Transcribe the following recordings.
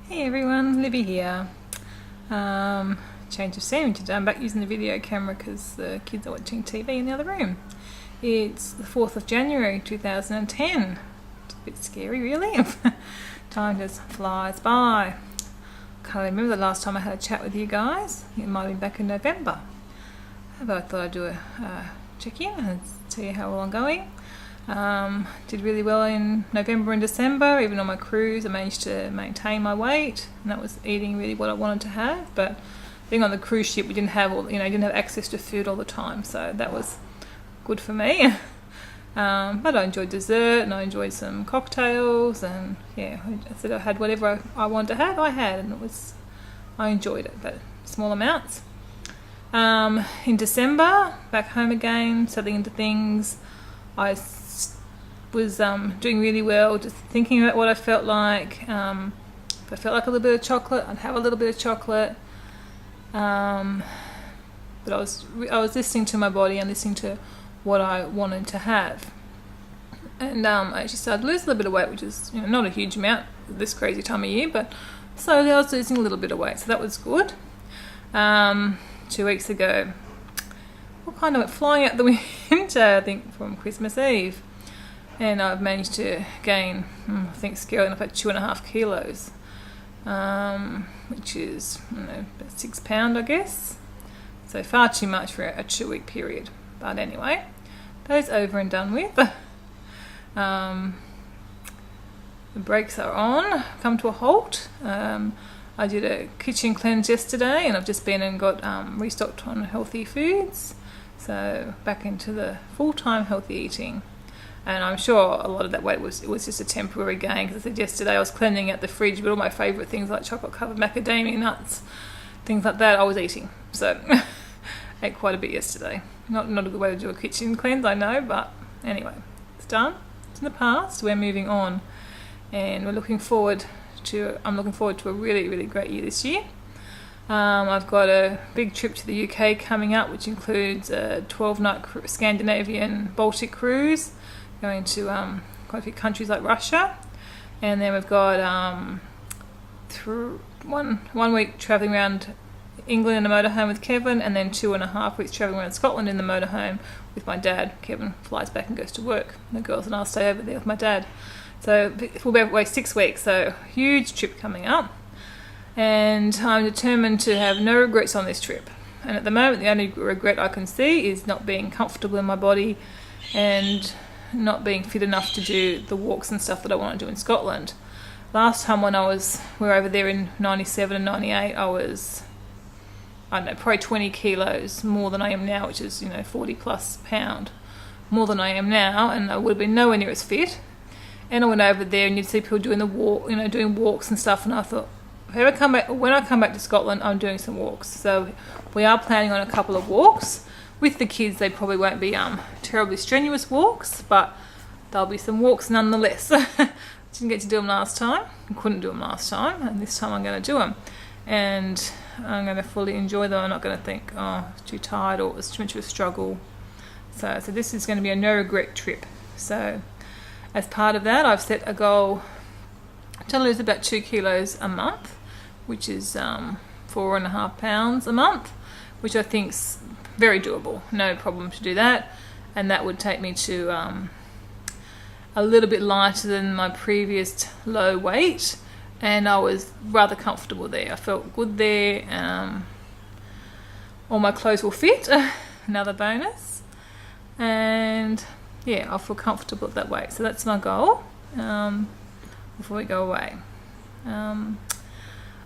Hey everyone, Libby here. Change of scene today. I'm back using the video camera because the kids are watching TV in the other room. It's the 4th of January 2010. It's a bit scary really. Time just flies by. Can't remember the last time I had a chat with you guys. It might have been back in November. But I thought I'd do a check-in and tell you how well I'm going. Did really well in November and December. Even on my cruise I managed to maintain my weight, and that was eating really what I wanted to have. But being on the cruise ship, we didn't have access to food all the time, so that was good for me. But I enjoyed dessert and I enjoyed some cocktails, and yeah, I said I had whatever I wanted to have, I had, and I enjoyed it, but small amounts. In December, back home again, settling into things. I was doing really well, just thinking about what I felt like. If I felt like a little bit of chocolate, I'd have a little bit of chocolate. But I was listening to my body and listening to what I wanted to have. And I actually started to lose a little bit of weight, which is not a huge amount this crazy time of year, but slowly I was losing a little bit of weight, so that was good. 2 weeks ago, we kind of went flying out the window, I think, from Christmas Eve. And I've managed to gain, I think, scaling up at 2.5 kilos, which is, about 6 pounds, I guess. So far too much for a 2-week period. But anyway, that's over and done with. The brakes are on, come to a halt. I did a kitchen cleanse yesterday, and I've just been and got restocked on healthy foods. So back into the full-time healthy eating. And I'm sure a lot of that weight was just a temporary gain, because I said yesterday I was cleansing out the fridge, but all my favourite things like chocolate-covered macadamia nuts, things like that, I was eating. So ate quite a bit yesterday. Not a good way to do a kitchen cleanse, I know, but anyway, it's done. It's in the past. We're moving on, and I'm looking forward to a really, really great year this year. I've got a big trip to the UK coming up, which includes a 12-night Scandinavian Baltic cruise, going to quite a few countries like Russia. And then we've got one week travelling around England in a motorhome with Kevin, and then 2.5 weeks travelling around Scotland in the motorhome with my dad. Kevin flies back and goes to work. The girls and I'll stay over there with my dad. So we'll be away 6 weeks, so huge trip coming up. And I'm determined to have no regrets on this trip. And at the moment, the only regret I can see is not being comfortable in my body and not being fit enough to do the walks and stuff that I want to do in Scotland. Last time when we were over there in 97 and 98, I was, probably 20 kilos more than I am now, which is, 40 plus pound more than I am now, and I would have been nowhere near as fit. And I went over there and you'd see people doing doing walks and stuff, and I thought, when I come back to Scotland, I'm doing some walks. So we are planning on a couple of walks. With the kids, they probably won't be terribly strenuous walks, but there'll be some walks nonetheless. Didn't get to do them last time. Couldn't do them last time, and this time I'm going to do them. And I'm going to fully enjoy them. I'm not going to think, it's too tired or it's too much of a struggle. So this is going to be a no-regret trip. So as part of that, I've set a goal to lose about 2 kilos a month, which is 4.5 pounds a month, which I think's very doable. No problem to do that, and that would take me to a little bit lighter than my previous low weight, and I was rather comfortable there. I felt good there. All my clothes will fit, another bonus, and yeah, I'll feel comfortable at that weight. So that's my goal before we go away.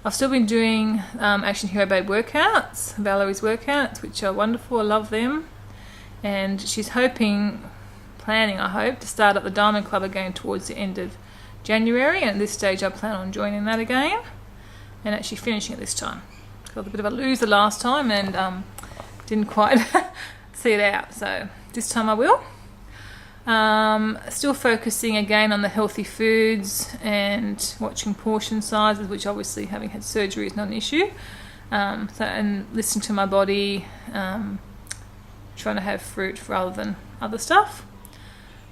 I've still been doing Action Hero Babe workouts, Valerie's workouts, which are wonderful. I love them. And she's planning, I hope, to start up the Diamond Club again towards the end of January. And at this stage, I plan on joining that again and actually finishing it this time. Got a bit of a loser last time and didn't quite see it out. So this time I will. Still focusing again on the healthy foods and watching portion sizes, which obviously having had surgery is not an issue. And listening to my body, trying to have fruit rather than other stuff.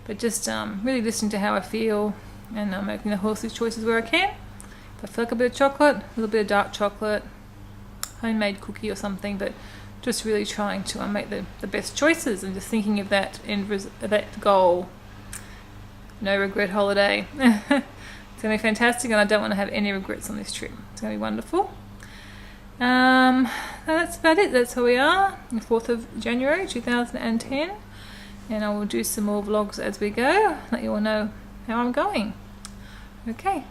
But just really listening to how I feel and making the healthy choices where I can. If I feel like a bit of chocolate, a little bit of dark chocolate, homemade cookie or something, but just really trying to make the best choices and just thinking of that that goal. No regret holiday. It's going to be fantastic, and I don't want to have any regrets on this trip. It's going to be wonderful. That's about it. That's where we are, the 4th of January 2010, and I will do some more vlogs as we go, let you all know how I'm going. Okay.